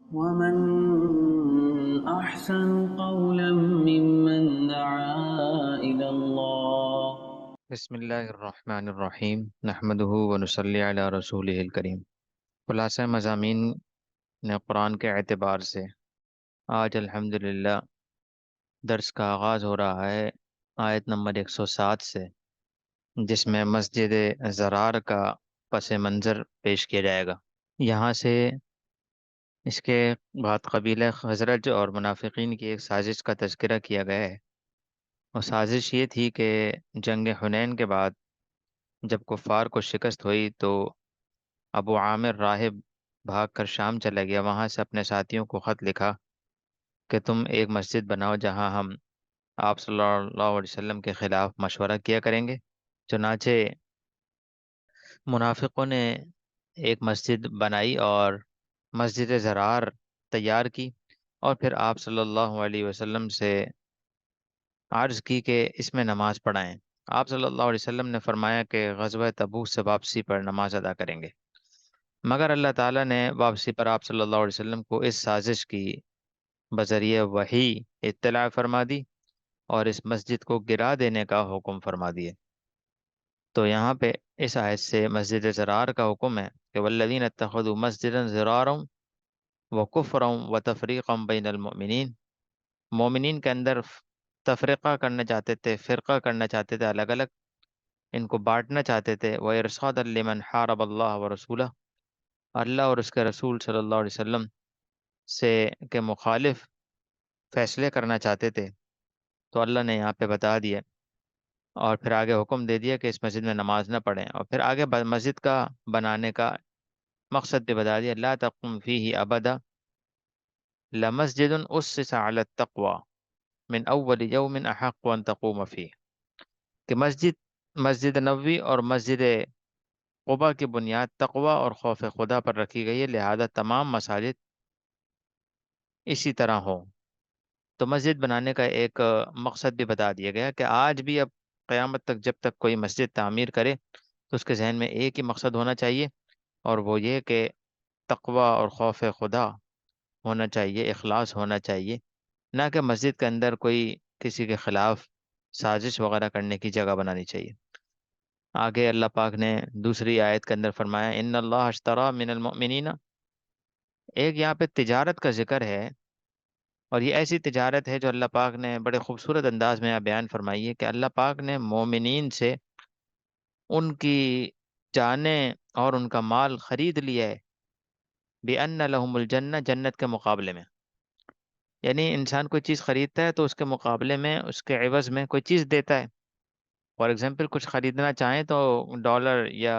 ومن أحسن قولا ممن دعا إلى الله. بسم اللہ الرحمن الرحیم نحمدہ ونصلی علی رسولہ الکریم۔ خلاصہ مضامین نے قرآن کے اعتبار سے آج الحمدللہ درس کا آغاز ہو رہا ہے آیت نمبر 107 سے، جس میں مسجد زرار کا پس منظر پیش کیا جائے گا۔ یہاں سے اس کے بعد قبیلہ خزرج اور منافقین کی ایک سازش کا تذکرہ کیا گیا ہے۔ اور سازش یہ تھی کہ جنگ حنین کے بعد جب کفار کو شکست ہوئی تو ابو عامر راہب بھاگ کر شام چلا گیا۔ وہاں سے اپنے ساتھیوں کو خط لکھا کہ تم ایک مسجد بناؤ جہاں ہم آپ صلی اللہ علیہ وسلم کے خلاف مشورہ کیا کریں گے۔ چنانچہ منافقوں نے ایک مسجد بنائی اور مسجد زرار تیار کی، اور پھر آپ صلی اللہ علیہ وسلم سے عرض کی کہ اس میں نماز پڑھائیں۔ آپ صلی اللہ علیہ وسلم نے فرمایا کہ غزوہ تبوک سے واپسی پر نماز ادا کریں گے، مگر اللہ تعالیٰ نے واپسی پر آپ صلی اللہ علیہ وسلم کو اس سازش کی بذریعہ وحی اطلاع فرما دی اور اس مسجد کو گرا دینے کا حکم فرما دیے۔ تو یہاں پہ اس آیت سے مسجد زرار کا حکم ہے کہ والذین اتخذوا مسجدا زرارا وکفرا وتفریقا بین المؤمنین، مومنین کے اندر تفرقہ کرنا چاہتے تھے، فرقہ کرنا چاہتے تھے، الگ الگ ان کو بانٹنا چاہتے تھے، وَإِرْصَادًا لِمَنْ حَارَبَ اللَّهَ وَرَسُولَهُ، اللہ اور اس کے رسول صلی اللہ علیہ وسلم سے کے مخالف فیصلے کرنا چاہتے تھے۔ تو اللہ نے یہاں پہ بتا دیا اور پھر آگے حکم دے دیا کہ اس مسجد میں نماز نہ پڑھیں، اور پھر آگے مسجد کا بنانے کا مقصد بھی بتا دیا، لا تقم فیہ ابدا لمسجد اسس علی التقوی من اول یوم احق ان تقوم فیہ، کہ مسجد نبوی اور مسجد قبا کی بنیاد تقوی اور خوف خدا پر رکھی گئی ہے، لہذا تمام مساجد اسی طرح ہوں۔ تو مسجد بنانے کا ایک مقصد بھی بتا دیا گیا کہ آج بھی اب قیامت تک جب تک کوئی مسجد تعمیر کرے تو اس کے ذہن میں ایک ہی مقصد ہونا چاہیے، اور وہ یہ کہ تقوی اور خوف خدا ہونا چاہیے، اخلاص ہونا چاہیے، نہ کہ مسجد کے اندر کوئی کسی کے خلاف سازش وغیرہ کرنے کی جگہ بنانی چاہیے۔ آگے اللہ پاک نے دوسری آیت کے اندر فرمایا ان اللہ اشترى من المؤمنین، ایک یہاں پہ تجارت کا ذکر ہے، اور یہ ایسی تجارت ہے جو اللہ پاک نے بڑے خوبصورت انداز میں بیان فرمائی ہے کہ اللہ پاک نے مومنین سے ان کی جانیں اور ان کا مال خرید لیا ہے، بِأَنَّ لَهُمُ الْجَنَّةَ، جنت کے مقابلے میں۔ یعنی انسان کوئی چیز خریدتا ہے تو اس کے مقابلے میں اس کے عوض میں کوئی چیز دیتا ہے۔ فار ایگزامپل کچھ خریدنا چاہیں تو ڈالر یا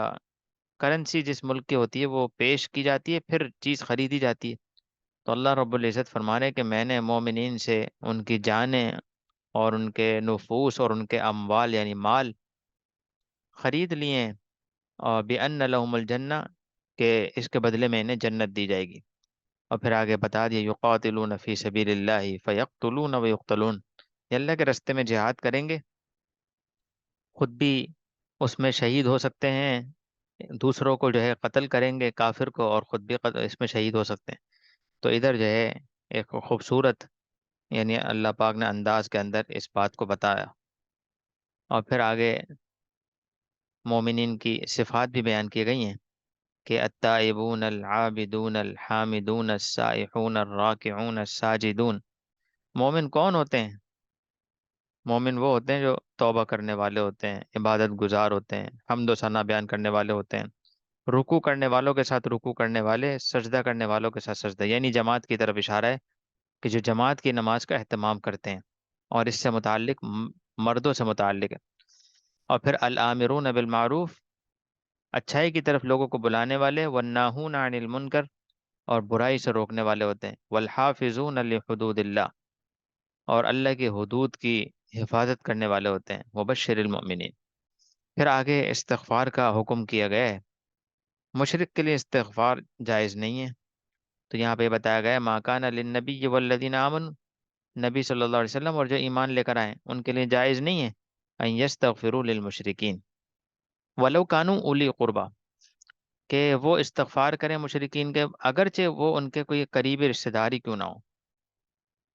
کرنسی جس ملک کی ہوتی ہے وہ پیش کی جاتی ہے، پھر چیز خریدی جاتی ہے۔ تو اللہ رب العزت فرما رہے ہیں کہ میں نے مومنین سے ان کی جانیں اور ان کے نفوس اور ان کے اموال یعنی مال خرید لیے ہیں، اور بِأَنَّ لَهُمُ الْجَنَّةَ، کہ اس کے بدلے میں انہیں جنت دی جائے گی۔ اور پھر آگے بتا دیا یقاتلون فی سبیل اللہ فیقتلون ویقتلون، یہ اللہ کے رستے میں جہاد کریں گے، خود بھی اس میں شہید ہو سکتے ہیں، دوسروں کو جو ہے قتل کریں گے کافر کو، اور خود بھی اس میں شہید ہو سکتے ہیں۔ تو ادھر جو ہے ایک خوبصورت یعنی اللہ پاک نے انداز کے اندر اس بات کو بتایا، اور پھر آگے مومنین کی صفات بھی بیان کی گئی ہیں کہ التائبون العابدون الحامدون السائحون الراکعون الساجدون۔ مومن کون ہوتے ہیں؟ مومن وہ ہوتے ہیں جو توبہ کرنے والے ہوتے ہیں، عبادت گزار ہوتے ہیں، حمد و ثنا بیان کرنے والے ہوتے ہیں، رکوع کرنے والوں کے ساتھ رکوع کرنے والے، سجدہ کرنے والوں کے ساتھ سجدہ، یعنی جماعت کی طرف اشارہ ہے کہ جو جماعت کی نماز کا اہتمام کرتے ہیں، اور اس سے متعلق مردوں سے متعلق ہے۔ اور پھر الامرون بالمعروف، اچھائی کی طرف لوگوں کو بلانے والے، والناہون عن المنکر، اور برائی سے روکنے والے ہوتے ہیں، والحافظون لحدود اللہ، اور اللہ کی حدود کی حفاظت کرنے والے ہوتے ہیں، وبشر المؤمنین۔ پھر آگے استغفار کا حکم کیا گیا ہے، مشرک کے لیے استغفار جائز نہیں ہے۔ تو یہاں پہ بتایا گیا ہے ما کان للنبی والذین آمنوا، نبی صلی اللہ علیہ وسلم اور جو ایمان لے کر آئیں ان کے لیے جائز نہیں ہے ان یستغفروا للمشرکین ولو کانوا اولی قربا، کہ وہ استغفار کریں مشرکین کے، اگرچہ وہ ان کے کوئی قریبی رشتہ دار ہی کیوں نہ ہو۔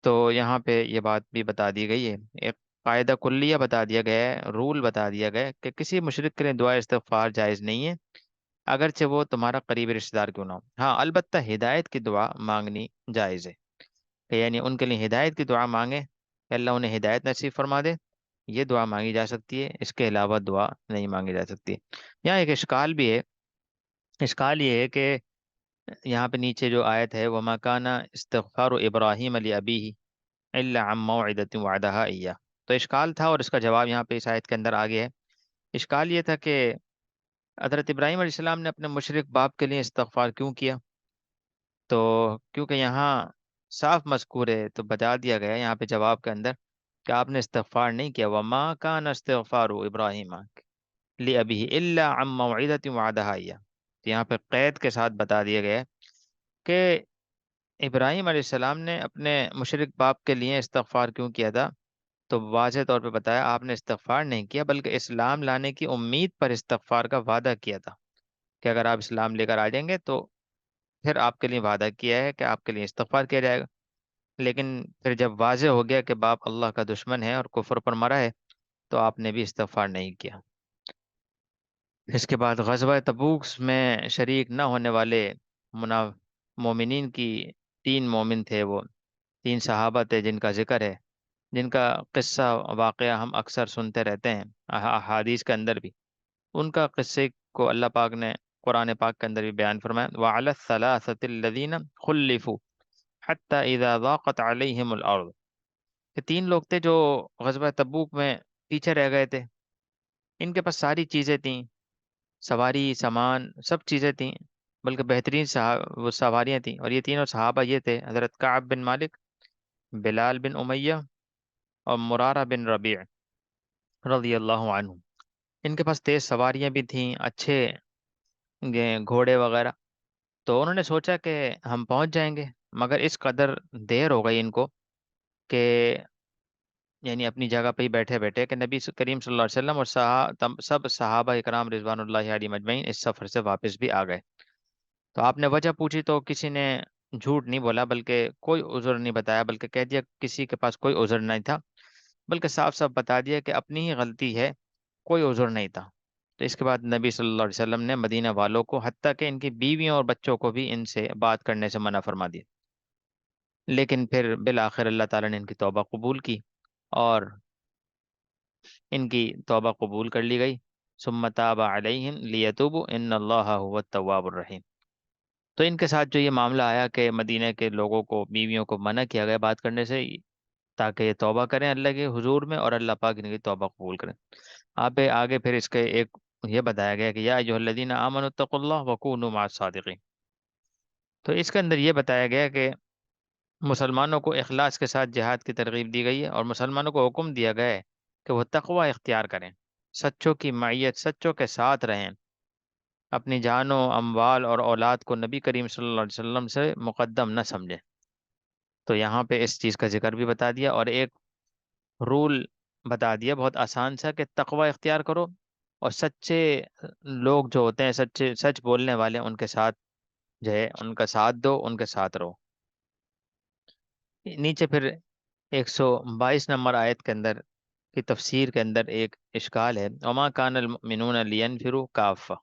تو یہاں پہ یہ بات بھی بتا دی گئی ہے، ایک قاعدہ کلیہ بتا دیا گیا ہے، رول بتا دیا گیا ہے کہ کسی مشرک کے لیے دعا استغفار جائز نہیں ہے، اگرچہ وہ تمہارا قریبی رشتہ دار کیوں نہ ہو۔ ہاں البتہ ہدایت کی دعا مانگنی جائز ہے، کہ یعنی ان کے لیے ہدایت کی دعا مانگے کہ اللہ انہیں ہدایت نصیب فرما دے، یہ دعا مانگی جا سکتی ہے، اس کے علاوہ دعا نہیں مانگی جا سکتی۔ یہاں ایک اشکال بھی ہے، اشکال یہ ہے کہ یہاں پہ نیچے جو آیت ہے وَمَا كَانَ اسْتِغْفَارُ إِبْرَاهِيمَ لِأَبِيهِ إِلَّا عَن مَّوْعِدَةٍ وَعَدَهَا إِيَّاهُ، تو اشکال تھا اور اس کا جواب یہاں پہ اس آیت کے اندر آگے ہے۔ اشکال یہ تھا کہ حضرت ابراہیم علیہ السلام نے اپنے مشرک باپ کے لیے استغفار کیوں کیا؟ تو کیونکہ یہاں صاف مذکور ہے تو بتا دیا گیا یہاں پہ جواب کے اندر کہ آپ نے استغفار نہیں کیا، وَمَا كَانَ اسْتِغْفَارُ إِبْرَاهِيمَ لِأَبِيهِ إِلَّا عَن مَّوْعِدَةٍ وَعَدَهَا إِيَّاهُ، تو یہاں پہ قید کے ساتھ بتا دیا گیا ہے کہ ابراہیم علیہ السلام نے اپنے مشرک باپ کے لیے استغفار کیوں کیا تھا؟ تو واضح طور پہ بتایا آپ نے استغفار نہیں کیا بلکہ اسلام لانے کی امید پر استغفار کا وعدہ کیا تھا، کہ اگر آپ اسلام لے کر آ جائیں گے تو پھر آپ کے لیے وعدہ کیا ہے کہ آپ کے لیے استغفار کیا جائے گا۔ لیکن پھر جب واضح ہو گیا کہ باپ اللہ کا دشمن ہے اور کفر پر مرا ہے تو آپ نے بھی استغفار نہیں کیا۔ اس کے بعد غزوہ تبوک میں شریک نہ ہونے والے منا مومنین کی تین مومن تھے، وہ تین صحابہ تھے جن کا ذکر ہے، جن کا قصہ واقعہ ہم اکثر سنتے رہتے ہیں احادیث کے اندر بھی، ان کا قصے کو اللہ پاک نے قرآن پاک کے اندر بھی بیان فرمایا، وَعَلَى الثَّلَاثَةِ الَّذِينَ خُلِّفُوا حَتَّى إِذَا ضَاقَتْ عَلَيْهِمُ الْأَرْضُ، کہ تین لوگ تھے جو غزوہ تبوک میں پیچھے رہ گئے تھے، ان کے پاس ساری چیزیں تھیں، سواری سامان سب چیزیں تھیں، بلکہ بہترین وہ سواریاں تھیں، اور یہ تینوں صحابہ یہ تھے حضرت کعب بن مالک، بلال بن امیہ اور مرارہ بن ربیع رضی اللہ عنہ۔ ان کے پاس تیز سواریاں بھی تھیں، اچھے گھوڑے وغیرہ، تو انہوں نے سوچا کہ ہم پہنچ جائیں گے، مگر اس قدر دیر ہو گئی ان کو کہ یعنی اپنی جگہ پہ ہی بیٹھے بیٹھے کہ نبی کریم صلی اللہ علیہ وسلم اور سب صحابہ اکرام رضوان اللہ علیہ مجمعین اس سفر سے واپس بھی آ گئے۔ تو آپ نے وجہ پوچھی تو کسی نے جھوٹ نہیں بولا، بلکہ کوئی عذر نہیں بتایا، بلکہ کہہ دیا کسی کے پاس کوئی عذر نہیں تھا، بلکہ صاف صاف بتا دیا کہ اپنی ہی غلطی ہے، کوئی عذر نہیں تھا۔ تو اس کے بعد نبی صلی اللہ علیہ وسلم نے مدینہ والوں کو حتیٰ کہ ان کی بیویوں اور بچوں کو بھی ان سے بات کرنے سے منع فرما دیا، لیکن پھر بالآخر اللہ تعالیٰ نے ان کی توبہ قبول کی اور ان کی توبہ قبول کر لی گئی، ثم تاب علیہم لیتوبوا ان اللہ هو التواب الرحیم۔ تو ان کے ساتھ جو یہ معاملہ آیا کہ مدینہ کے لوگوں کو بیویوں کو منع کیا گیا بات کرنے سے، تاکہ یہ توبہ کریں اللہ کے حضور میں اور اللہ پاک ان کی توبہ قبول کریں۔ آپ آگے پھر اس کے ایک یہ بتایا گیا کہ یا ایھا الذین آمنوا اتقوا اللہ وکونوا مع الصادقین، تو اس کے اندر یہ بتایا گیا کہ مسلمانوں کو اخلاص کے ساتھ جہاد کی ترغیب دی گئی ہے، اور مسلمانوں کو حکم دیا گیا ہے کہ وہ تقوی اختیار کریں، سچوں کی معیت، سچوں کے ساتھ رہیں، اپنی جانوں اموال اور اولاد کو نبی کریم صلی اللہ علیہ وسلم سے مقدم نہ سمجھیں۔ تو یہاں پہ اس چیز کا ذکر بھی بتا دیا اور ایک رول بتا دیا بہت آسان سا کہ تقوی اختیار کرو، اور سچے لوگ جو ہوتے ہیں، سچے سچ بولنے والے، ان کے ساتھ جو ہے ان کا ساتھ دو، ان کے ساتھ رہو۔ نیچے پھر 122 نمبر آیت کے اندر کی تفسیر کے اندر ایک اشکال ہے، وما کان المؤمنون لینفروا کافہ،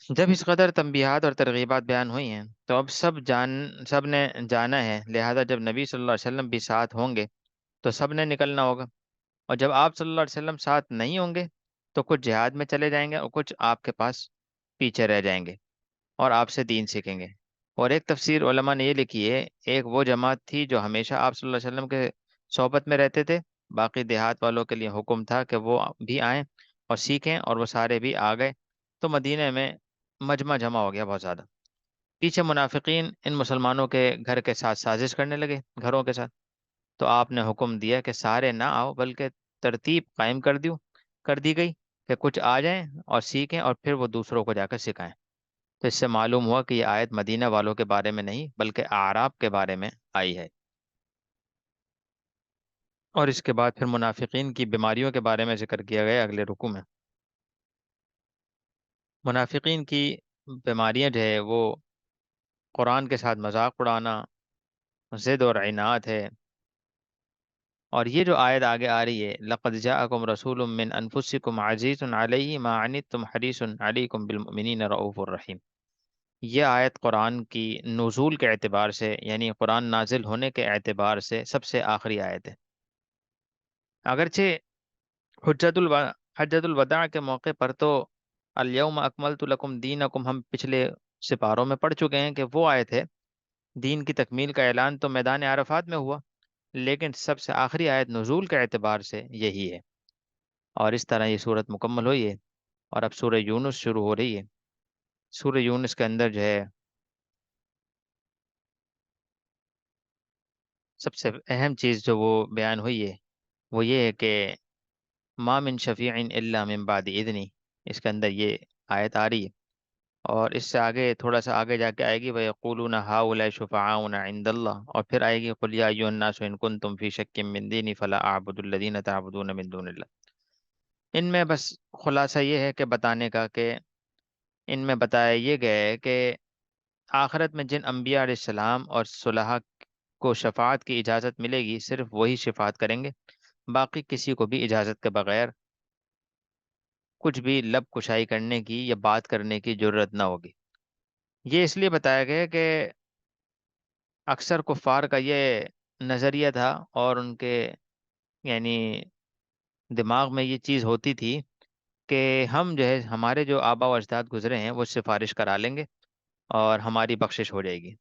جب اس قدر تنبیہات اور ترغیبات بیان ہوئی ہیں تو اب سب نے جانا ہے، لہذا جب نبی صلی اللہ علیہ وسلم بھی ساتھ ہوں گے تو سب نے نکلنا ہوگا، اور جب آپ صلی اللہ علیہ وسلم ساتھ نہیں ہوں گے تو کچھ جہاد میں چلے جائیں گے اور کچھ آپ کے پاس پیچھے رہ جائیں گے اور آپ سے دین سیکھیں گے۔ اور ایک تفسیر علماء نے یہ لکھی ہے، ایک وہ جماعت تھی جو ہمیشہ آپ صلی اللہ علیہ وسلم کے صحبت میں رہتے تھے، باقی دیہات والوں کے لیے حکم تھا کہ وہ بھی آئیں اور سیکھیں، اور وہ سارے بھی آ گئے، تو مدینہ میں مجمع جمع ہو گیا بہت زیادہ۔ پیچھے منافقین ان مسلمانوں کے گھر کے ساتھ سازش کرنے لگے، گھروں کے ساتھ، تو آپ نے حکم دیا کہ سارے نہ آؤ، بلکہ ترتیب قائم کر دی گئی کہ کچھ آ جائیں اور سیکھیں اور پھر وہ دوسروں کو جا کر سکھائیں۔ تو اس سے معلوم ہوا کہ یہ آیت مدینہ والوں کے بارے میں نہیں بلکہ اعراب کے بارے میں آئی ہے، اور اس کے بعد پھر منافقین کی بیماریوں کے بارے میں ذکر کیا گیا اگلے رکوع میں۔ منافقین کی بیماریاں جو ہے وہ قرآن کے ساتھ مذاق اڑانا، ضد اور عناد ہے۔ اور یہ جو آیت آگے آ رہی ہے، لَقَدْ جَاءَكُمْ رَسُولٌ مِّنْ أَنفُسِكُمْ عَزِيزٌ عَلَيْهِ مَا عَنِتُّمْ حَرِيصٌ عَلَيْكُمْ بِالْمُؤْمِنِينَ رَءُوفٌ رَحِيمٌ۔ یہ آیت قرآن کی نزول کے اعتبار سے، یعنی قرآن نازل ہونے کے اعتبار سے سب سے آخری آیت ہے۔ اگرچہ حجت الوداع کے موقع پر تو الیوم اکملت لکم دینکم ہم پچھلے سپاروں میں پڑھ چکے ہیں کہ وہ آیت ہے۔ دین کی تکمیل کا اعلان تو میدان عرفات میں ہوا، لیکن سب سے آخری آیت نزول کے اعتبار سے یہی ہے، اور اس طرح یہ صورت مکمل ہوئی ہے۔ اور اب سورہ یونس شروع ہو رہی ہے۔ سورہ یونس کے اندر جو ہے سب سے اہم چیز جو وہ بیان ہوئی ہے وہ یہ ہے کہ ما من شفیع الا من بعد اذنی، اس کے اندر یہ آیت آ رہی ہے۔ اور اس سے آگے تھوڑا سا آگے جا کے آئے گی وَيَقُولُونَ هَؤُلَاءِ شُفَعَاؤُنَا عِندَ اللَّهِ، اور پھر آئے گی قُلْ يَا أَيُّهَا النَّاسُ إِن كُنتُمْ فِي شَكٍّ مِّن دِينِي فَلَا أَعْبُدُ الَّذِينَ تَعْبُدُونَ مِن دُونِ اللَّهِ۔ ان میں بس خلاصہ یہ ہے کہ بتانے کا کہ ان میں بتایا یہ گیا ہے کہ آخرت میں جن انبیاء علیہ السلام اور صلحاء کو شفاعت کی اجازت ملے گی، صرف وہی شفاعت کریں گے، باقی کسی کو بھی اجازت کے بغیر کچھ بھی لب کشائی کرنے کی یا بات کرنے کی ضرورت نہ ہوگی۔ یہ اس لیے بتایا گیا کہ اکثر کفار کا یہ نظریہ تھا، اور ان کے یعنی دماغ میں یہ چیز ہوتی تھی کہ ہم جو ہے ہمارے جو آبا و اجداد گزرے ہیں وہ سفارش کرا لیں گے اور ہماری بخشش ہو جائے گی۔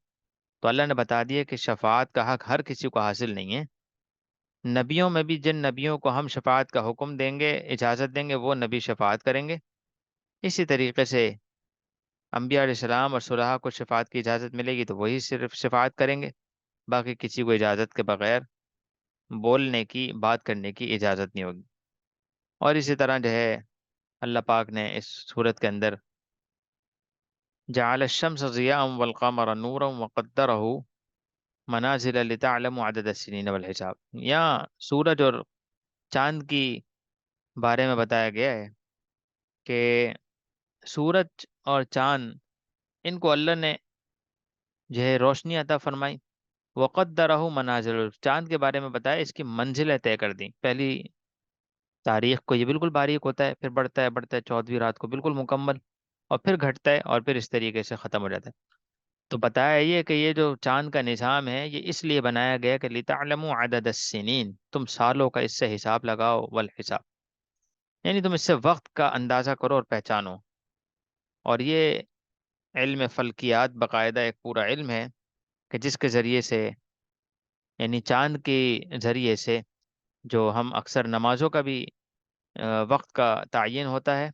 تو اللہ نے بتا دیا کہ شفاعت کا حق ہر کسی کو حاصل نہیں ہے۔ نبیوں میں بھی جن نبیوں کو ہم شفاعت کا حکم دیں گے، اجازت دیں گے، وہ نبی شفاعت کریں گے۔ اسی طریقے سے انبیاء علیہ السلام اور صلحاء کو شفاعت کی اجازت ملے گی تو وہی صرف شفاعت کریں گے، باقی کسی کو اجازت کے بغیر بولنے کی، بات کرنے کی اجازت نہیں ہوگی۔ اور اسی طرح جو ہے اللہ پاک نے اس صورت کے اندر جعل الشمس ضیاء والقمر نورا وقدره منازل لتعلموا عدد السنین والحساب۔ یہاں سورج اور چاند کی بارے میں بتایا گیا ہے کہ سورج اور چاند، ان کو اللہ نے جو ہے روشنی عطا فرمائی، وقدرہ منازل، چاند کے بارے میں بتایا اس کی منزلیں طے کر دیں۔ پہلی تاریخ کو یہ بالکل باریک ہوتا ہے، پھر بڑھتا ہے بڑھتا ہے 14ویں رات کو بالکل مکمل، اور پھر گھٹتا ہے اور پھر اس طریقے سے ختم ہو جاتا ہے۔ تو بتایا یہ کہ یہ جو چاند کا نظام ہے یہ اس لیے بنایا گیا کہ لِتَعْلَمُوا عَدَدَ السِّنِينَ، تم سالوں کا اس سے حساب لگاؤ، والحساب یعنی تم اس سے وقت کا اندازہ کرو اور پہچانو۔ اور یہ علم فلکیات باقاعدہ ایک پورا علم ہے کہ جس کے ذریعے سے، یعنی چاند کے ذریعے سے جو ہم اکثر نمازوں کا بھی وقت کا تعین ہوتا ہے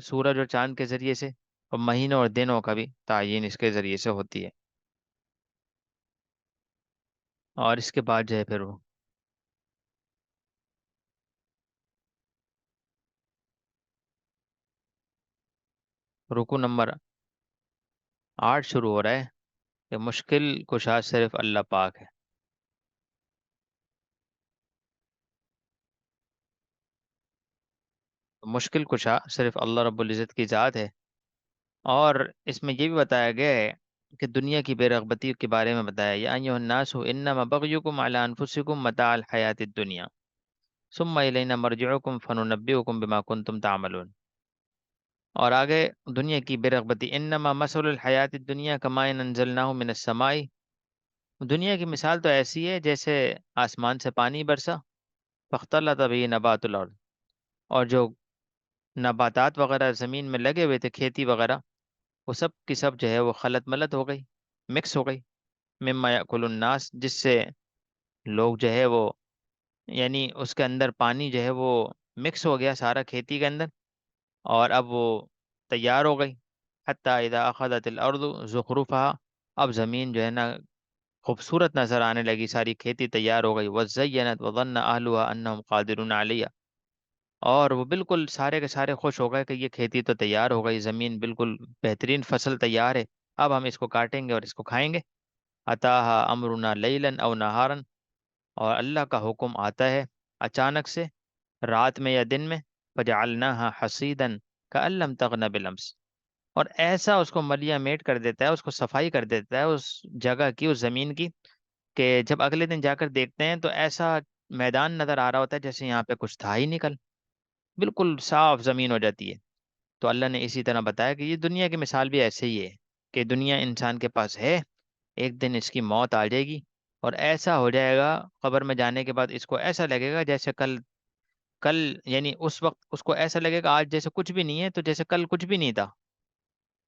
سورج اور چاند کے ذریعے سے، اور مہینوں اور دنوں کا بھی تعین اس کے ذریعے سے ہوتی ہے۔ اور اس کے بعد جو ہے پھر وہ رکو نمبر 8 شروع ہو رہا ہے کہ مشکل کشا صرف اللہ پاک ہے۔ مشکل کشا صرف اللہ رب العزت کی ذات ہے۔ اور اس میں یہ بھی بتایا گیا ہے کہ دنیا کی بے رغبتی کے بارے میں بتایا، یا ایھا الناس انما بغیکم علی انفسکم متاع الحیات الدنیا ثم الینا مرجعکم فننبئکم بما کنتم تعملون۔ اور آگے دنیا کی بے رغبتی، انما مثل الحیات الدنیا کماء انزلناہ من السماء، دنیا کی مثال تو ایسی ہے جیسے آسمان سے پانی برسا، فاختلط به نبات الارض، اور جو نباتات وغیرہ زمین میں لگے ہوئے تھے، کھیتی وغیرہ، وہ سب کی سب جو ہے وہ خلط ملط ہو گئی، مکس ہو گئی، مما یاکل الناس، جس سے لوگ جو ہے وہ، یعنی اس کے اندر پانی جو ہے وہ مکس ہو گیا سارا کھیتی کے اندر، اور اب وہ تیار ہو گئی۔ حتیٰ اذا اخذت الارض زخرفها، اب زمین جو ہے نا خوبصورت نظر آنے لگی، ساری کھیتی تیار ہو گئی، وزینت وظن اہلها انہم قادرون علیہ، اور وہ بالکل سارے کے سارے خوش ہو گئے کہ یہ کھیتی تو تیار ہو گئی، زمین بالکل بہترین فصل تیار ہے، اب ہم اس کو کاٹیں گے اور اس کو کھائیں گے۔ اتاہا امرنا لیلا او نہارا، اور اللہ کا حکم آتا ہے اچانک سے، رات میں یا دن میں، فجعلناها حصیدا کأن لم تغن بالامس، اور ایسا اس کو ملیا میٹ کر دیتا ہے، اس کو صفائی کر دیتا ہے اس جگہ کی، اس زمین کی، کہ جب اگلے دن جا کر دیکھتے ہیں تو ایسا میدان نظر آ رہا ہوتا ہے جیسے یہاں پہ کچھ تھا ہی نکل، بالکل صاف زمین ہو جاتی ہے۔ تو اللہ نے اسی طرح بتایا کہ یہ دنیا کی مثال بھی ایسے ہی ہے، کہ دنیا انسان کے پاس ہے، ایک دن اس کی موت آ جائے گی، اور ایسا ہو جائے گا قبر میں جانے کے بعد اس کو ایسا لگے گا جیسے کل کل یعنی اس وقت اس کو ایسا لگے گا آج جیسے کچھ بھی نہیں ہے، تو جیسے کل کچھ بھی نہیں تھا،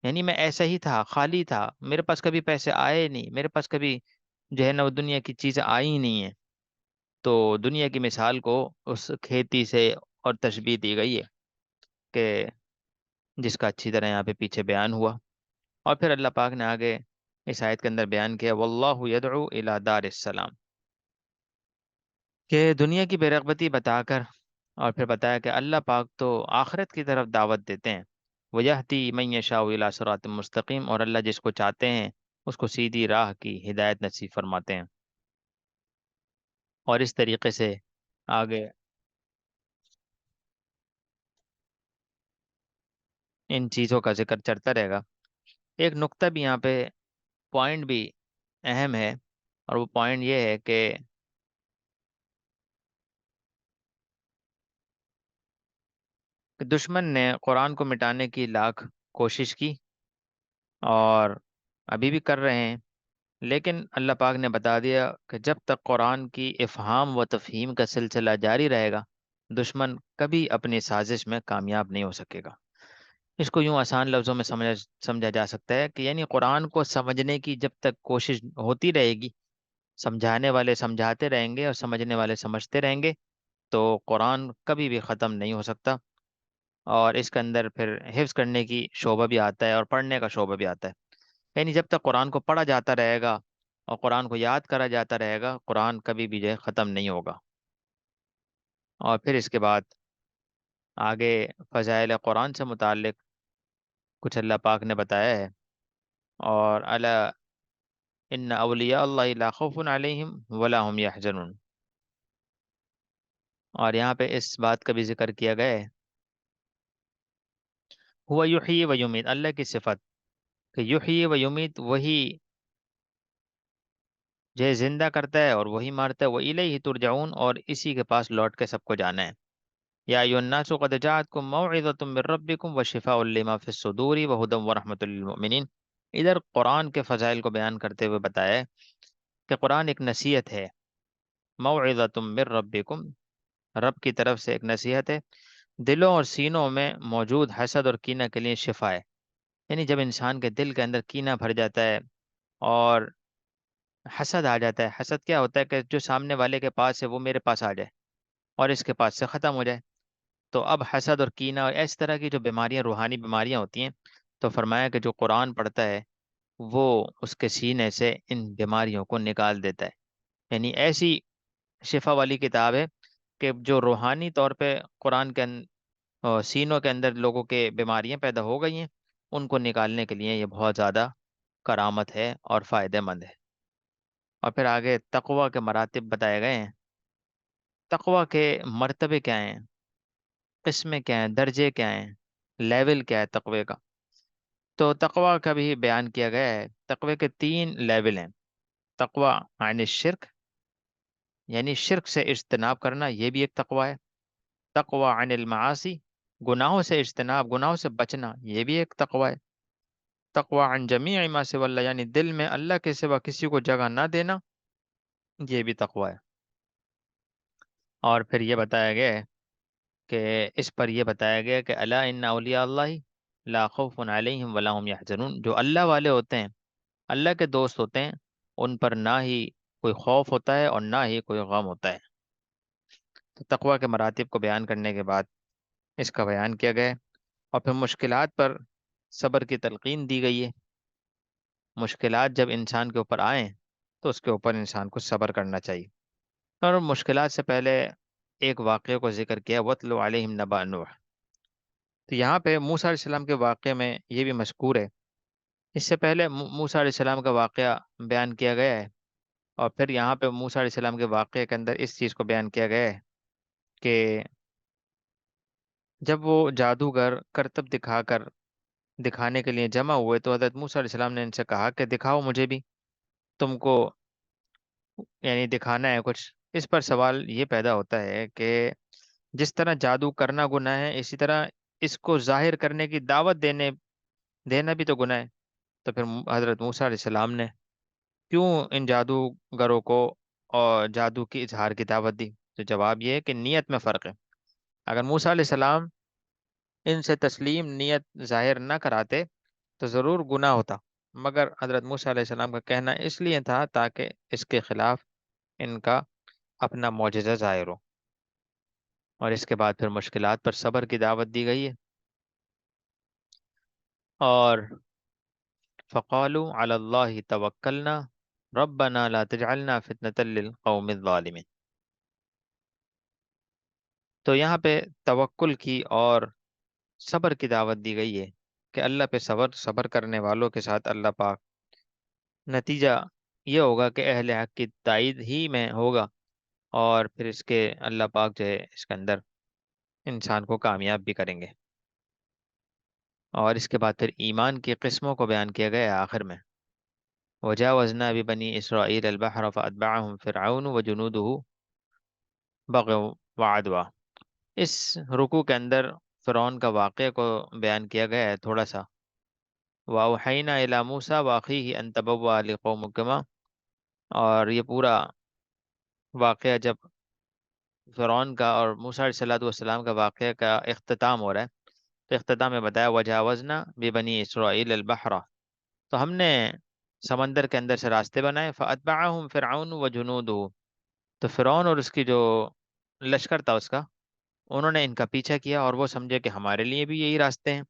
یعنی میں ایسا ہی تھا، خالی تھا، میرے پاس کبھی پیسے آئے نہیں، میرے پاس کبھی جو ہے نا وہ دنیا کی چیزیں آئی ہی نہیں ہیں۔ تو دنیا کی مثال کو اس کھیتی سے اور تشبیہ دی گئی ہے، کہ جس کا اچھی طرح یہاں پہ پیچھے بیان ہوا۔ اور پھر اللہ پاک نے آگے اس آیت کے اندر بیان کیا واللہ یدعو الی دار السلام، کہ دنیا کی بے رغبتی بتا کر، اور پھر بتایا کہ اللہ پاک تو آخرت کی طرف دعوت دیتے ہیں، وَيَهْدِي مَن يَشَاءُ إِلَىٰ صِرَاطٍ مستقیم، اور اللہ جس کو چاہتے ہیں اس کو سیدھی راہ کی ہدایت نصیب فرماتے ہیں۔ اور اس طریقے سے آگے ان چیزوں کا ذکر چلتا رہے گا۔ ایک نقطہ بھی یہاں پہ، پوائنٹ بھی اہم ہے، اور وہ پوائنٹ یہ ہے کہ دشمن نے قرآن کو مٹانے کی لاکھ کوشش کی، اور ابھی بھی کر رہے ہیں، لیکن اللہ پاک نے بتا دیا کہ جب تک قرآن کی افہام و تفہیم کا سلسلہ جاری رہے گا، دشمن کبھی اپنی سازش میں کامیاب نہیں ہو سکے گا۔ اس کو یوں آسان لفظوں میں سمجھا جا سکتا ہے کہ یعنی قرآن کو سمجھنے کی جب تک کوشش ہوتی رہے گی، سمجھانے والے سمجھاتے رہیں گے اور سمجھنے والے سمجھتے رہیں گے، تو قرآن کبھی بھی ختم نہیں ہو سکتا۔ اور اس کے اندر پھر حفظ کرنے کی شعبہ بھی آتا ہے اور پڑھنے کا شعبہ بھی آتا ہے، یعنی جب تک قرآن کو پڑھا جاتا رہے گا اور قرآن کو یاد کرا جاتا رہے گا، قرآن کبھی بھی جو ہے ختم نہیں ہوگا۔ اور پھر اس کے بعد آگے فضائل قرآن سے متعلق کچھ اللہ پاک نے بتایا ہے، اور الا ان اولیاء اللہ لا خوف علیہم ولا هم یحزنون، اور یہاں پہ اس بات کا بھی ذکر کیا گیا ہے، ہوا یحیی و یمیت، اللہ کی صفت کہ یحیی و یمیت، وہی جو ہے زندہ کرتا ہے اور وہی مارتا ہے، وہ الیہ ترجعون، اور اسی کے پاس لوٹ کے سب کو جانا ہے۔ یا ایھا الناس قد جاءتکم موعظۃ من ربکم وشفاء لما فی الصدور وہدی ورحمۃ للمؤمنین۔ ادھر قرآن کے فضائل کو بیان کرتے ہوئے بتایا ہے کہ قرآن ایک نصیحت ہے، موعظۃ من ربکم، رب کی طرف سے ایک نصیحت ہے، دلوں اور سینوں میں موجود حسد اور کینہ کے لیے شفا ہے۔ یعنی جب انسان کے دل کے اندر کینہ بھر جاتا ہے اور حسد آ جاتا ہے، حسد کیا ہوتا ہے کہ جو سامنے والے کے پاس ہے وہ میرے پاس آ جائے اور اس کے پاس سے ختم ہو جائے، تو اب حسد اور کینہ اور اس طرح کی جو بیماریاں، روحانی بیماریاں ہوتی ہیں، تو فرمایا کہ جو قرآن پڑھتا ہے وہ اس کے سینے سے ان بیماریوں کو نکال دیتا ہے، یعنی ایسی شفا والی کتاب ہے کہ جو روحانی طور پہ قرآن کے سینوں کے اندر لوگوں کے بیماریاں پیدا ہو گئی ہیں، ان کو نکالنے کے لیے یہ بہت زیادہ کرامت ہے اور فائدہ مند ہے۔ اور پھر آگے تقوی کے مراتب بتائے گئے ہیں، تقوی کے مرتبے کیا ہیں، قسمیں کیا ہیں، درجے کیا ہیں، لیول کیا ہے تقوی کا۔ تو تقوی کا بھی بیان کیا گیا ہے، تقوی کے 3 لیول ہیں۔ تقوی عن الشرک، یعنی شرک سے اجتناب کرنا، یہ بھی ایک تقوی ہے۔ تقوی عن المعاصی، گناہوں سے اجتناب، گناہوں سے بچنا، یہ بھی ایک تقوی ہے۔ تقوی عن جمیع ما سوى اللہ، یعنی دل میں اللہ کے سوا کسی کو جگہ نہ دینا، یہ بھی تقوی ہے۔ اور پھر یہ بتایا گیا ہے کہ اس پر یہ بتایا گیا کہ الا ان اولیاء اللہ لا خوف علیہم ولا هم یحزنون، جو اللہ والے ہوتے ہیں، اللہ کے دوست ہوتے ہیں، ان پر نہ ہی کوئی خوف ہوتا ہے اور نہ ہی کوئی غم ہوتا ہے۔ تو تقوی کے مراتب کو بیان کرنے کے بعد اس کا بیان کیا گیا ہے، اور پھر مشکلات پر صبر کی تلقین دی گئی ہے۔ مشکلات جب انسان کے اوپر آئیں تو اس کے اوپر انسان کو صبر کرنا چاہیے، اور مشکلات سے پہلے ایک واقعے کو ذکر کیا، وَاتْلُ عَلَيْهِمْ نَبَأَ نوح۔ تو یہاں پہ موسیٰ علیہ السلام کے واقعے میں یہ بھی مذکور ہے، اس سے پہلے موسیٰ علیہ السلام کا واقعہ بیان کیا گیا ہے، اور پھر یہاں پہ موسیٰ علیہ السلام کے واقعے کے اندر اس چیز کو بیان کیا گیا ہے کہ جب وہ جادوگر کرتب دکھا کر دکھانے کے لیے جمع ہوئے تو حضرت موسیٰ علیہ السلام نے ان سے کہا کہ دکھاؤ مجھے بھی، تم کو یعنی دکھانا ہے کچھ۔ اس پر سوال یہ پیدا ہوتا ہے کہ جس طرح جادو کرنا گناہ ہے، اسی طرح اس کو ظاہر کرنے کی دعوت دینا بھی تو گناہ ہے۔ تو پھر حضرت موسیٰ علیہ السلام نے کیوں ان جادوگروں کو اور جادو کی اظہار کی دعوت دی؟ تو جواب یہ ہے کہ نیت میں فرق ہے۔ اگر موسیٰ علیہ السلام ان سے تسلیم نیت ظاہر نہ کراتے تو ضرور گناہ ہوتا، مگر حضرت موسیٰ علیہ السلام کا کہنا اس لیے تھا تاکہ اس کے خلاف ان کا اپنا معجزہ ظاہر ہو۔ اور اس کے بعد پھر مشکلات پر صبر کی دعوت دی گئی ہے۔ اور فقالوا علی اللہ توکلنا ربنا لا تجعلنا فتنة للقوم الظالمین۔ تو یہاں پہ توکل کی اور صبر کی دعوت دی گئی ہے کہ اللہ پہ صبر کرنے والوں کے ساتھ اللہ پاک نتیجہ یہ ہوگا کہ اہل حق کی تائید ہی میں ہوگا، اور پھر اس کے اللہ پاک جو ہے اس کے اندر انسان کو کامیاب بھی کریں گے۔ اور اس کے بعد پھر ایمان کی قسموں کو بیان کیا گیا ہے آخر میں، وجاوزنا ببنی اسرائیل البحر فاتبعهم فرعون وجنوده بغوا وعدوا۔ اس رکوع کے اندر فرعون کا واقعہ کو بیان کیا گیا ہے تھوڑا سا، وَأَوْحَيْنَا إِلَى مُوسَى وَأَخِيهِ أَن تَبَوَّأَ لِقَوْمِكُمَا، اور یہ پورا واقعہ جب فرعون کا اور موسیٰ علیہ السلام کا واقعہ کا اختتام ہو رہا ہے، تو اختتام میں بتایا وجاوزنا ببنی اسرائیل البحر، تو ہم نے سمندر کے اندر سے راستے بنائے، فَأَتْبَعَهُمْ فِرْعَوْنُ وَجُنُودُهُ، تو فرعون اور اس کی جو لشکر تھا اس کا، انہوں نے ان کا پیچھا کیا اور وہ سمجھے کہ ہمارے لیے بھی یہی راستے ہیں۔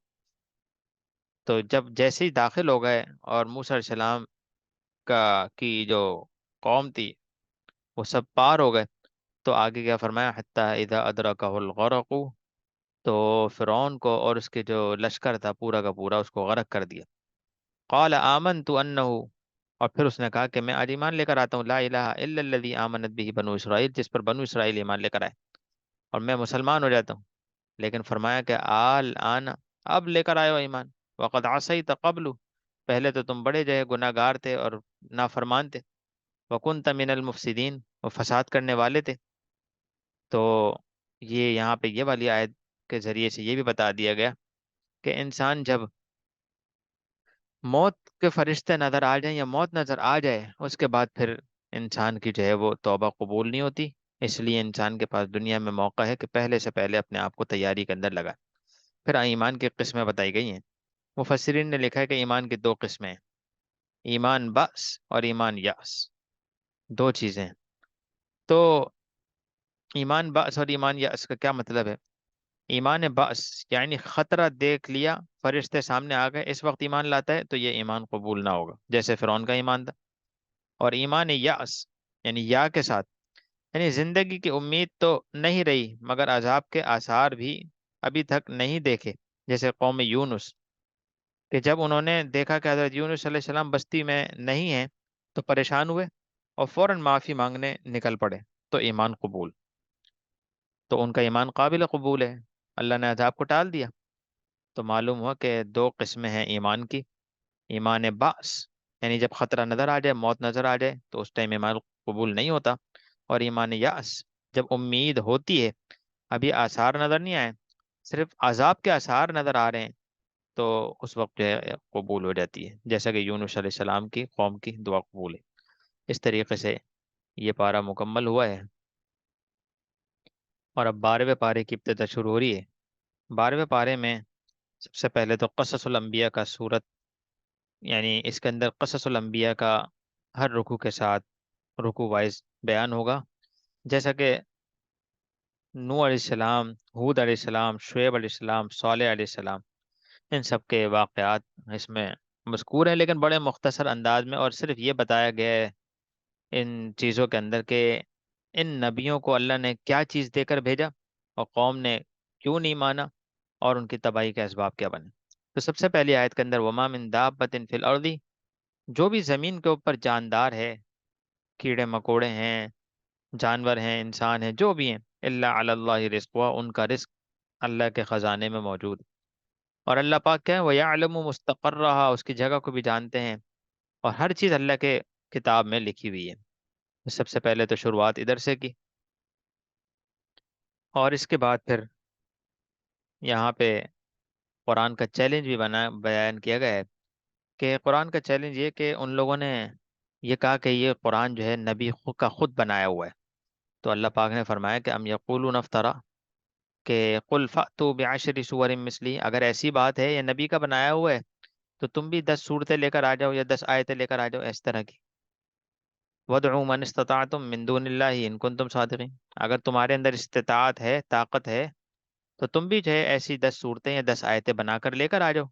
تو جب جیسے ہی داخل ہو گئے اور موسیٰ علیہ السلام کی جو قوم تھی وہ سب پار ہو گئے، تو آگے کیا فرمایا، حتیٰ اذا ادرکہ الغرق، تو فرعون کو اور اس کے جو لشکر تھا پورا کا پورا اس کو غرق کر دیا۔ قال آمنت انہ، اور پھر اس نے کہا کہ میں آج ایمان لے کر آتا ہوں، لا الہ الا الذی آمنت به بنو اسرائیل، جس پر بنو اسرائیل ایمان لے کر آئے، اور میں مسلمان ہو جاتا ہوں۔ لیکن فرمایا کہ آل آنا، اب لے کر آئے ہو ایمان، وقد عصیت قبل، پہلے تو تم بڑے جو ہے گناہ گار تھے اور نافرمان تھے، وکنت من المفسدین، وہ فساد کرنے والے تھے۔ تو یہ یہاں پہ یہ والی آیت کے ذریعے سے یہ بھی بتا دیا گیا کہ انسان جب موت کے فرشتے نظر آ جائیں یا موت نظر آ جائے، اس کے بعد پھر انسان کی جو ہے وہ توبہ قبول نہیں ہوتی۔ اس لیے انسان کے پاس دنیا میں موقع ہے کہ پہلے سے پہلے اپنے آپ کو تیاری کے اندر لگائے۔ پھر ایمان کی قسمیں بتائی گئی ہیں۔ مفسرین نے لکھا ہے کہ ایمان کی دو قسمیں ہیں، ایمان بأس اور ایمان یأس، دو چیزیں ہیں۔ تو ایمان بأس اور ایمان یأس کا کیا مطلب ہے؟ ایمان بأس یعنی خطرہ دیکھ لیا، فرشتے سامنے آ گئے، اس وقت ایمان لاتا ہے تو یہ ایمان قبول نہ ہوگا، جیسے فرعون کا ایمان تھا۔ اور ایمان یأس یعنی یا کے ساتھ، یعنی زندگی کی امید تو نہیں رہی مگر عذاب کے آثار بھی ابھی تک نہیں دیکھے، جیسے قوم یونس، کہ جب انہوں نے دیکھا کہ حضرت یونس علیہ السلام بستی میں نہیں ہیں تو پریشان ہوئے اور فوراً معافی مانگنے نکل پڑے، تو ایمان قبول، تو ان کا ایمان قابل قبول ہے، اللہ نے عذاب کو ٹال دیا۔ تو معلوم ہوا کہ دو قسمیں ہیں ایمان کی، ایمان باس یعنی جب خطرہ نظر آ جائے، موت نظر آ جائے تو اس ٹائم ایمان قبول نہیں ہوتا، اور ایمان یاس جب امید ہوتی ہے، ابھی آثار نظر نہیں آئے، صرف عذاب کے آثار نظر آ رہے ہیں، تو اس وقت جو ہے قبول ہو جاتی ہے، جیسا کہ یونس علیہ السلام کی قوم کی دعا قبول ہے۔ اس طریقے سے یہ پارہ مکمل ہوا ہے، اور اب 12ویں پارے کی ابتدا شروع ہو رہی ہے۔ 12ویں پارے میں سب سے پہلے تو قصص الانبیاء کا صورت، یعنی اس کے اندر قصص الانبیاء کا ہر رکوع کے ساتھ رکوع وائز بیان ہوگا، جیسا کہ نوح علیہ السلام، ہود علیہ السلام، شعیب علیہ السلام، صالح علیہ السلام، ان سب کے واقعات اس میں مذکور ہیں، لیکن بڑے مختصر انداز میں، اور صرف یہ بتایا گیا ہے ان چیزوں کے اندر کہ ان نبیوں کو اللہ نے کیا چیز دے کر بھیجا اور قوم نے کیوں نہیں مانا، اور ان کی تباہی کے اسباب کیا بنے۔ تو سب سے پہلی آیت کے اندر وما من دابۃ فی الارض، جو بھی زمین کے اوپر جاندار ہے، کیڑے مکوڑے ہیں، جانور ہیں، انسان ہیں، جو بھی ہیں، الا علی اللہ رزقها، ان کا رزق اللہ کے خزانے میں موجود ہے۔ اور اللہ پاک کیا ہے، وَيَعْلَمُ مُسْتَقَرَّهَا، اس کی جگہ کو بھی جانتے ہیں، اور ہر چیز اللہ کے کتاب میں لکھی ہوئی ہے۔ سب سے پہلے تو شروعات ادھر سے کی، اور اس کے بعد پھر یہاں پہ قرآن کا چیلنج بھی بیان کیا گیا ہے، کہ قرآن کا چیلنج یہ کہ ان لوگوں نے یہ کہا کہ یہ قرآن جو ہے نبی خود کا خود بنایا ہوا ہے۔ تو اللہ پاک نے فرمایا کہ ام یقولون افطرا، کہ قل فأتوا بعشر سور مثلی، اگر ایسی بات ہے یہ نبی کا بنایا ہوا ہے تو تم بھی 10 صورتیں لے کر آ جاؤ، یا 10 آیتیں لے کر آ جاؤ اس طرح کی۔ وَادْعُوا مَنِ اسْتَطَعْتُم مِّن دُونِ اللَّهِ إِن كُنتُمْ صَادِقِينَ، اگر تمہارے اندر استطاعت ہے، طاقت ہے، تو تم بھی جو ہے ایسی 10 صورتیں یا 10 آیتیں بنا کر لے کر آ جاؤ۔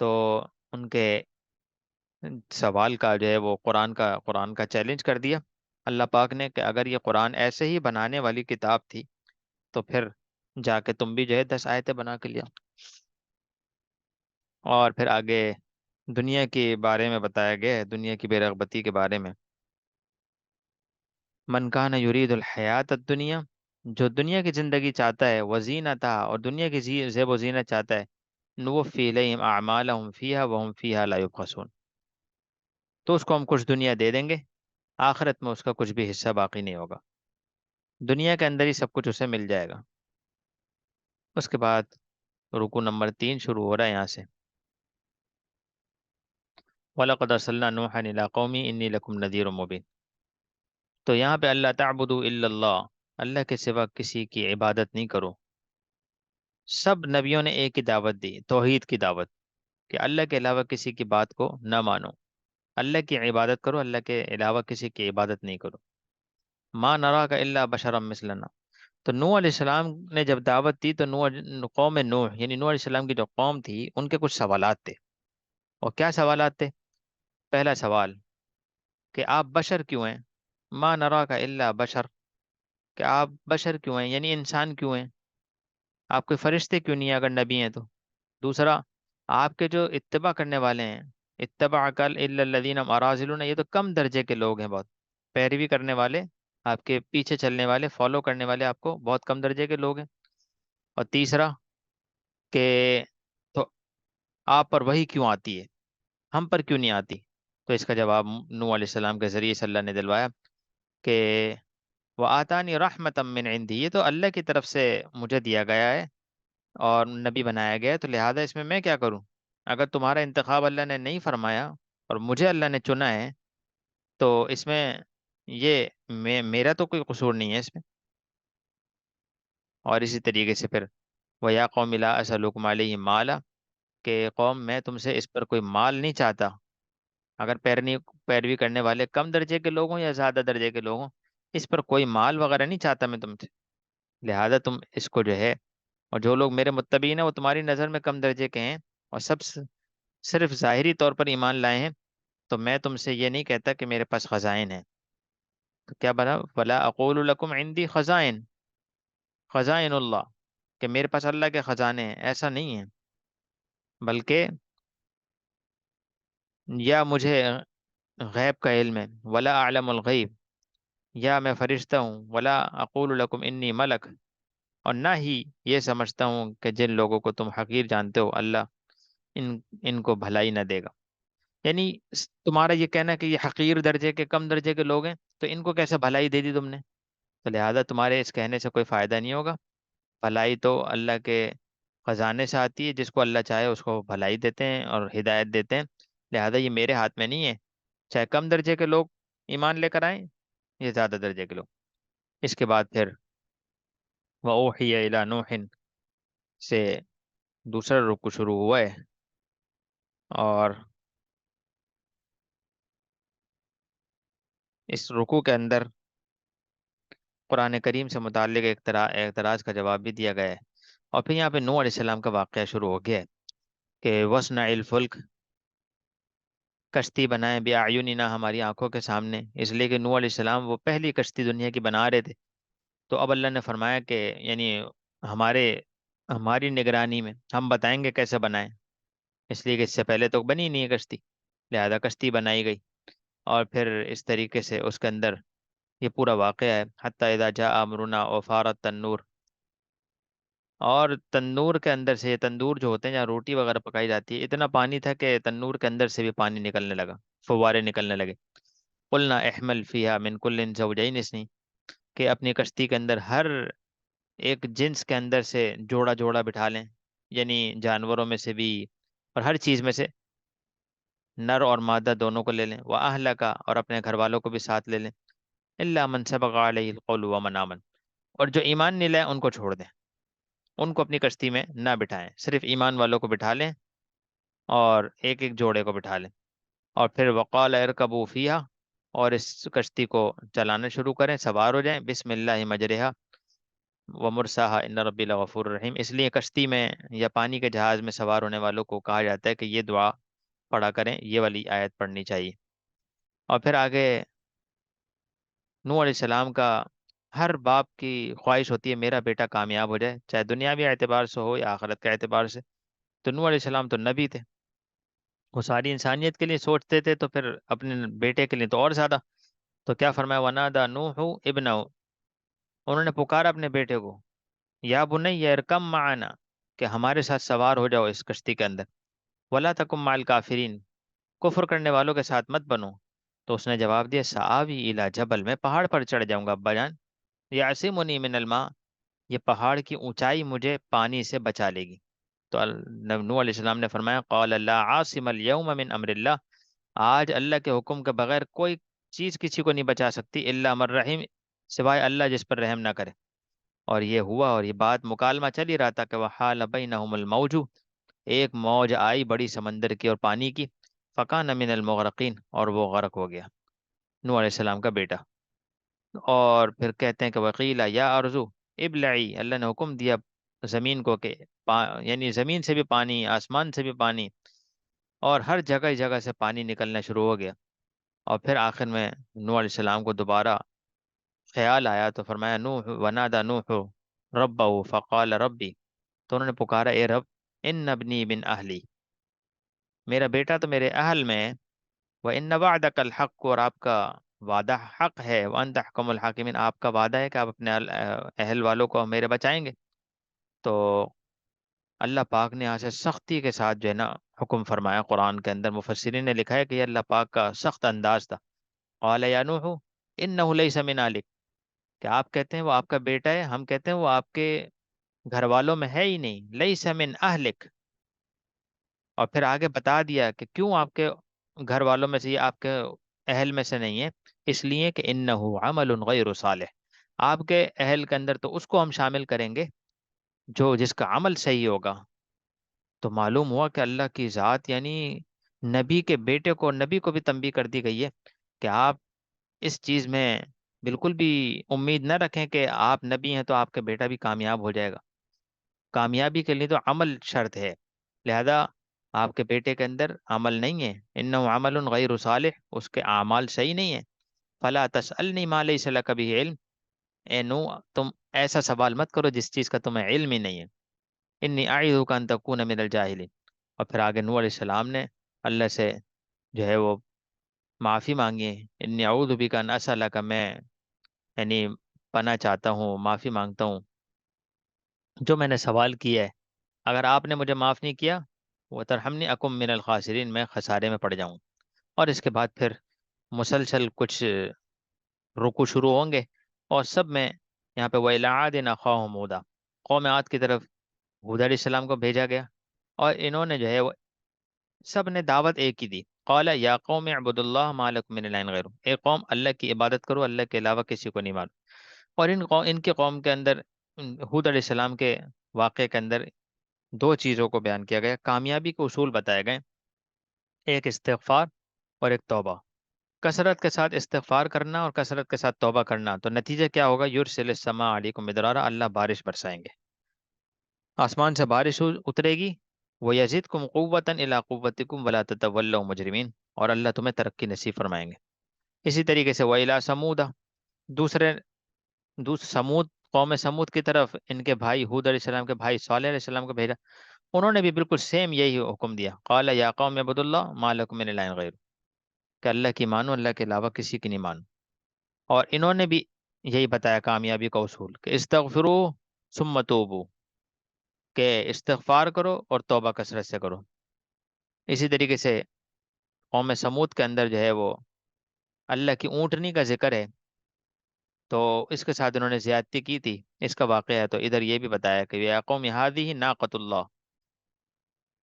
تو ان کے سوال کا جو ہے وہ قرآن کا چیلنج کر دیا اللہ پاک نے، کہ اگر یہ قرآن ایسے ہی بنانے والی کتاب تھی تو پھر جا کے تم بھی جو ہے 10 آیتیں بنا کے لیا۔ اور پھر آگے دنیا کے بارے میں بتایا گیا ہے، دنیا کی بے رغبتی کے بارے میں۔ من کان یرید الحیات الدنیا، جو دنیا کی زندگی چاہتا ہے، وزینتہا، اور دنیا کی زیب و زینت چاہتا ہے، نوفی الیہم اعمالہم فیہا وہم فیہا لا یبخسون، تو اس کو ہم کچھ دنیا دے دیں گے، آخرت میں اس کا کچھ بھی حصہ باقی نہیں ہوگا، دنیا کے اندر ہی سب کچھ اسے مل جائے گا۔ اس کے بعد رکو نمبر 3 شروع ہو رہا ہے یہاں سے، وَلَقَدْ أَرْسَلْنَا نُوحًا إِلَىٰ قَوْمِهِ إِنِّي لَكُمْ نَذِيرٌ مُّبِينٌ۔ تو یہاں پہ اللہ تعبدوا الا اللہ، اللہ کے سوا کسی کی عبادت نہیں کرو۔ سب نبیوں نے ایک ہی دعوت دی، توحید کی دعوت، کہ اللہ کے علاوہ کسی کی بات کو نہ مانو، اللہ کی عبادت کرو، اللہ کے علاوہ کسی کی عبادت نہیں کرو۔ ما نراک الا بشرا مثلنا، تو نوح علیہ السلام نے جب دعوت دی تو قوم نوح یعنی نوح علیہ السلام کی جو قوم تھی ان کے کچھ سوالات تھے۔ اور کیا سوالات تھے؟ پہلا سوال کہ آپ بشر کیوں ہیں؟ ما نراک الا بشر، کہ آپ بشر کیوں ہیں، یعنی انسان کیوں ہیں، آپ کوئی فرشتے کیوں نہیں ہیں اگر نبی ہیں تو۔ دوسرا، آپ کے جو اتباع کرنے والے ہیں، اتبع کل الا الذین اراذلون، یہ تو کم درجے کے لوگ ہیں، بہت پیروی کرنے والے، آپ کے پیچھے چلنے والے، فالو کرنے والے آپ کو بہت کم درجے کے لوگ ہیں۔ اور تیسرا کہ تو آپ پر وہی کیوں آتی ہے، ہم پر کیوں نہیں آتی؟ تو اس کا جواب نوح علیہ السلام کے ذریعے سے اللہ نے دلوایا کہ وہ آتانی رحمتا من عندی، یہ تو اللہ کی طرف سے مجھے دیا گیا ہے اور نبی بنایا گیا ہے، تو لہذا اس میں کیا کروں؟ اگر تمہارا انتخاب اللہ نے نہیں فرمایا اور مجھے اللہ نے چنا ہے تو اس میں یہ میرا تو کوئی قصور نہیں ہے اس میں۔ اور اسی طریقے سے پھر وَيَا قَوْمِ لَا أَسْأَلُكُمْ عَلَيْهِ مَالًا، کہ قوم میں تم سے اس پر کوئی مال نہیں چاہتا، اگر پیروی کرنے والے کم درجے کے لوگ ہوں یا زیادہ درجے کے لوگ ہوں، اس پر کوئی مال وغیرہ نہیں چاہتا میں تم سے، لہذا تم اس کو جو ہے، اور جو لوگ میرے متبعین ہیں وہ تمہاری نظر میں کم درجے کے ہیں اور صرف ظاہری طور پر ایمان لائے ہیں، تو میں تم سے یہ نہیں کہتا کہ میرے پاس خزائن ہیں۔ تو کیا بنا، ولا اقول لکم عندی خزائن، خزائن اللہ، کہ میرے پاس اللہ کے خزانے ہیں، ایسا نہیں ہے، بلکہ یا مجھے غیب کا علم ہے، ولا اعلم الغیب، یا میں فرشتہ ہوں، ولا اقول لکم انی ملک، اور نہ ہی یہ سمجھتا ہوں کہ جن لوگوں کو تم حقیر جانتے ہو اللہ ان کو بھلائی نہ دے گا۔ یعنی تمہارا یہ کہنا کہ یہ حقیر درجے کے، کم درجے کے لوگ ہیں، تو ان کو کیسے بھلائی دے دی تم نے؟ تو لہذا تمہارے اس کہنے سے کوئی فائدہ نہیں ہوگا، بھلائی تو اللہ کے خزانے سے آتی ہے، جس کو اللہ چاہے اس کو بھلائی دیتے ہیں اور ہدایت دیتے ہیں، لہذا یہ میرے ہاتھ میں نہیں ہے، چاہے کم درجے کے لوگ ایمان لے کر آئیں یا زیادہ درجے کے لوگ۔ اس کے بعد پھر وَأُوحِيَ إِلَى نُوحٍ سے دوسرا رکو شروع ہوا ہے، اور اس رکو کے اندر قرآن کریم سے متعلق اعتراض کا جواب بھی دیا گیا ہے، اور پھر یہاں پہ نوح علیہ السلام کا واقعہ شروع ہو گیا ہے کہ وَاصْنَعِ الْفُلْكَ، کشتی بنائیں بِأَعْيُنِنَا، ہماری آنکھوں کے سامنے، اس لیے کہ نوح علیہ السلام وہ پہلی کشتی دنیا کی بنا رہے تھے، تو اب اللہ نے فرمایا کہ یعنی ہمارے ہماری نگرانی میں ہم بتائیں گے کیسے بنائیں، اس لیے کہ اس سے پہلے تو بنی نہیں ہے کشتی، لہذا کشتی بنائی گئی، اور پھر اس طریقے سے اس کے اندر یہ پورا واقعہ ہے، حتیٰ اذا جاء امرنا وفارت النور، اور تندور کے اندر سے، یہ تندور جو ہوتے ہیں جہاں روٹی وغیرہ پکائی جاتی ہے، اتنا پانی تھا کہ تندور کے اندر سے بھی پانی نکلنے لگا، فوارے نکلنے لگے۔ قلنا احمل فیہا من کل زوجین اثنین، کہ اپنی کشتی کے اندر ہر ایک جنس کے اندر سے جوڑا جوڑا بٹھا لیں، یعنی جانوروں میں سے بھی اور ہر چیز میں سے نر اور مادہ دونوں کو لے لیں، وہ کا اور اپنے گھر والوں کو بھی ساتھ لے لیں، اللہ من سبق علیہ القول ومن آمن، اور جو ایمان نہیں لائے ان کو چھوڑ دیں، ان کو اپنی کشتی میں نہ بٹھائیں، صرف ایمان والوں کو بٹھا لیں اور ایک ایک جوڑے کو بٹھا لیں۔ اور پھر وقال ارکبوا فیہا، اور اس کشتی کو چلانا شروع کریں، سوار ہو جائیں، بسم اللہ مجرہا ومرساہا ان ربی لغفور رحیم، اس لیے کشتی میں یا پانی کے جہاز میں سوار ہونے والوں کو کہا جاتا ہے کہ یہ دعا پڑھا کریں، یہ والی آیت پڑھنی چاہیے۔ اور پھر آگے نوح علیہ السلام کا ہر باپ کی خواہش ہوتی ہے میرا بیٹا کامیاب ہو جائے، چاہے دنیاوی اعتبار سے ہو یا آخرت کے اعتبار سے۔ تو نوح علیہ السلام تو نبی تھے، وہ ساری انسانیت کے لیے سوچتے تھے، تو پھر اپنے بیٹے کے لیے تو اور زیادہ۔ تو کیا فرمایا، ونادى نوح ابنہ، انہوں نے پکارا اپنے بیٹے کو، یا بنی ارکم معنا، کہ ہمارے ساتھ سوار ہو جاؤ اس کشتی کے اندر، ولا تکم مع الکافرین، کفر کرنے والوں کے ساتھ مت بنو۔ تو اس نے جواب دیا، سآوی الی جبل، میں پہاڑ پر چڑھ جاؤں گا ابا جان، یعصمنی من الماء، یہ پہاڑ کی اونچائی مجھے پانی سے بچا لے گی۔ تو نوح علیہ السلام نے فرمایا، قال لا عاصم اليوم من امر اللہ، آج اللہ کے حکم کے بغیر کوئی چیز کسی کو نہیں بچا سکتی، الا من رحیم، سوائے اللہ جس پر رحم نہ کرے۔ اور یہ ہوا، اور یہ بات مکالمہ چل ہی رہا تھا کہ وحال بینہم الموج، ایک موج آئی بڑی سمندر کی اور پانی کی، فکان من المغرقین، اور وہ غرق ہو گیا، نوح علیہ السلام کا بیٹا۔ اور پھر کہتے ہیں کہ وقیلا یا ارضو ابلعی، اللہ نے حکم دیا زمین کو کہ یعنی زمین سے بھی پانی، آسمان سے بھی پانی، اور ہر جگہ جگہ سے پانی نکلنا شروع ہو گیا۔ اور پھر آخر میں نوح علیہ السلام کو دوبارہ خیال آیا تو فرمایا، نوح ونادى نوح ربہ فقال ربی، تو انہوں نے پکارا، اے رب، ان ابنی من اہلی، میرا بیٹا تو میرے اہل میں ہے، وان وعدک الحق، اور آپ کا وعدہ حق ہے، وانت احکم الحاکمین، آپ کا وعدہ ہے کہ آپ اپنے اہل والوں کو میرے بچائیں گے۔ تو اللہ پاک نے یہاں سے سختی کے ساتھ جو ہے نا حکم فرمایا، قرآن کے اندر مفسرین نے لکھا ہے کہ یہ اللہ پاک کا سخت انداز تھا۔ قال یا نوح انہ لیس من اہلک، کہ آپ کہتے ہیں وہ آپ کا بیٹا ہے، ہم کہتے ہیں وہ آپ کے گھر والوں میں ہے ہی نہیں، لیس من اہلک۔ اور پھر آگے بتا دیا کہ کیوں آپ کے گھر والوں میں سے، یہ آپ کے اہل میں سے نہیں ہے، اس لیے کہ انہ عمل غیر صالح، آپ کے اہل کے اندر تو اس کو ہم شامل کریں گے جو جس کا عمل صحیح ہوگا۔ تو معلوم ہوا کہ اللہ کی ذات، یعنی نبی کے بیٹے کو، نبی کو بھی تنبیہ کر دی گئی ہے کہ آپ اس چیز میں بالکل بھی امید نہ رکھیں کہ آپ نبی ہیں تو آپ کا بیٹا بھی کامیاب ہو جائے گا، کامیابی کے لیے تو عمل شرط ہے، لہذا آپ کے بیٹے کے اندر عمل نہیں ہے، انه عمل غیر صالح، اس کے اعمال صحیح نہیں ہے، فلا تسألنی ما لیس لک به علم، اے نو، تم ایسا سوال مت کرو جس چیز کا تمہیں علم ہی نہیں ہے، انی اعیذک ان تکون من الجاہلین۔ اور پھر آگے نوح علیہ السلام نے اللہ سے جو ہے وہ معافی مانگی ہے، انی اعوذ بک ان اسألک، میں یعنی پناہ چاہتا ہوں، معافی مانگتا ہوں جو میں نے سوال کیا ہے، اگر آپ نے مجھے معاف نہیں کیا، وہ ترحمنی اکم من الخاسرین، میں خسارے میں پڑ جاؤں۔ اور اس کے بعد پھر مسلسل کچھ رکو شروع ہوں گے، اور سب میں یہاں پہ وَإِلَىٰ عَادٍ أَخَاهُمْ هُودًا، قوم عاد کی طرف ہود علیہ السلام کو بھیجا گیا، اور انہوں نے جو ہے وہ سب نے دعوت ایک ہی دی، قال یا قوم اعبدوا اللہ ما لکم من الہ غیرہ، اے قوم اللہ کی عبادت کرو، اللہ کے علاوہ کسی کو نہیں مانو۔ اور ان کے قوم کے اندر ہود علیہ السلام کے واقعے کے اندر دو چیزوں کو بیان کیا گیا، کامیابی کے اصول بتائے گئے، ایک استغفار اور ایک توبہ، کثرت کے ساتھ استغفار کرنا اور کثرت کے ساتھ توبہ کرنا، تو نتیجہ کیا ہوگا، یرسل السماء علیکم مدرارا، اللہ بارش برسائیں گے، آسمان سے بارش اترے گی، وہ یزدکم قوتا الی قوتکم ولا تتولوا مجرمین، اور اللہ تمہیں ترقی نصیب فرمائیں گے۔ اسی طریقے سے وَإِلَىٰ ثَمُودَ، دوسرے سمود، قوم سمود کی طرف ان کے بھائی ہود علیہ السلام کے بھائی صالح علیہ السلام کو بھیجا، انہوں نے بھی بالکل سیم یہی حکم دیا، قال یا قوم اعبدوا اللہ ما لکم من الہ غیر، کہ اللہ کی مانو، اللہ کے علاوہ کسی کی نہیں مانو۔ اور انہوں نے بھی یہی بتایا کامیابی کا اصول، کہ استغفروا ثم توبوا، کہ استغفار کرو اور توبہ کثرت سے کرو۔ اسی طریقے سے قوم سمود کے اندر جو ہے وہ اللہ کی اونٹنی کا ذکر ہے، تو اس کے ساتھ انہوں نے زیادتی کی تھی، اس کا واقعہ ہے۔ تو ادھر یہ بھی بتایا کہ یا قوم ہادی ناقۃ اللہ،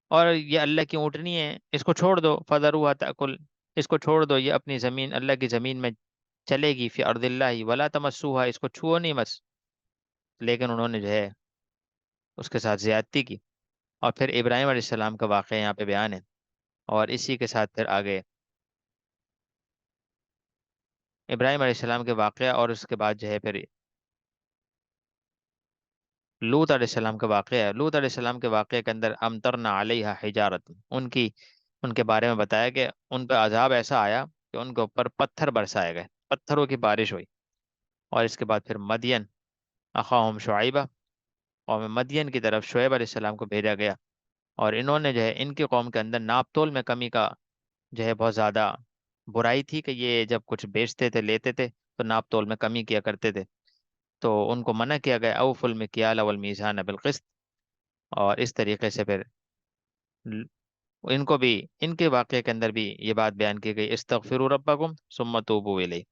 اور یہ اللہ کی اونٹنی ہے، اس کو چھوڑ دو، فذروها تأکل، اس کو چھوڑ دو، یہ اپنی زمین، اللہ کی زمین میں چلے گی، فی ارض اللہ ولا تمسوها، اس کو چھو نہیں مس، لیکن انہوں نے جو ہے اس کے ساتھ زیادتی کی۔ اور پھر ابراہیم علیہ السلام کا واقعہ یہاں پہ بیان ہے، اور اسی کے ساتھ پھر آگے ابراہیم علیہ السلام کے واقعہ، اور اس کے بعد جو ہے پھر لوط علیہ السلام کا واقعہ ہے۔ لوط علیہ السلام کے واقعے کے اندر امطرنا علیہ حجارت، ان کے بارے میں بتایا کہ ان پہ عذاب ایسا آیا کہ ان کے اوپر پتھر برسائے گئے، پتھروں کی بارش ہوئی۔ اور اس کے بعد پھر مدین اخاہم شعیبہ، قوم مدین کی طرف شعیب علیہ السلام کو بھیجا گیا، اور انہوں نے جو ہے ان کی قوم کے اندر ناپ تول میں کمی کا جو ہے بہت زیادہ برائی تھی، کہ یہ جب کچھ بیچتے تھے لیتے تھے تو ناپ تول میں کمی کیا کرتے تھے، تو ان کو منع کیا گیا اوف المکیال والمیزان بالقسط۔ اور اس طریقے سے پھر ل- ان کو بھی، ان کے واقعے کے اندر بھی یہ بات بیان کی گئی، استغفروا ربکم ثم توبوا الیہ۔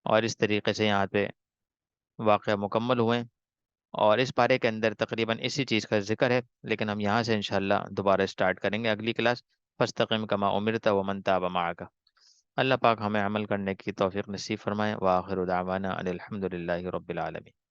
اور اس طریقے سے یہاں پہ واقعہ مکمل ہوئے، اور اس پارے کے اندر تقریباً اسی چیز کا ذکر ہے، لیکن ہم یہاں سے انشاءاللہ دوبارہ سٹارٹ کریں گے اگلی کلاس۔ فاستقم کما امرت ومن تاب معک۔ اللہ پاک ہمیں عمل کرنے کی توفیق نصیب فرمائے، وآخر دعوانا ان الحمد للہ رب العالمین۔